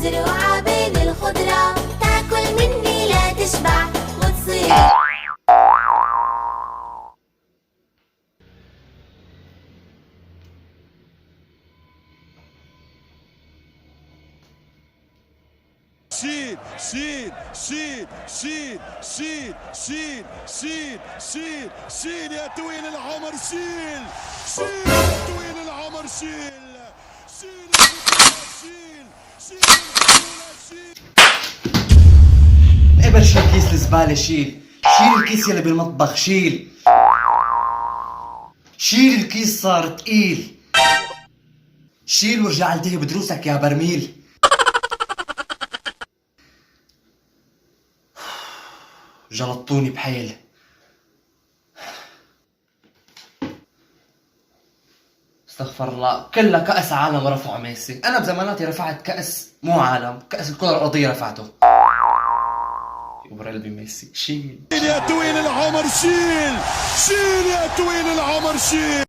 مزروعة بين الخضرة، تاكل مني لا تشبع وتصير. شيل شيل شيل شيل شيل شيل شيل شيل شيل يا طويل العمر، شيل شيل يا طويل العمر، شيل شيل شيل شيل شيل. قبل شيل كيس الزبالة، شيل الكيس يلي بالمطبخ، شيل الكيس صار تقيل، شيل وارجع التهي بدروسك يا برميل. جلطوني بحيل. استغفر الله، كلها كأس عالم رفعه ميسي. أنا بزماناتي رفعت كأس مو عالم، كأس الكرة الأرضية رفعته. يبر قلبي ميسي، شيل يا طويل العمر، شيل يا طويل العمر، شيل.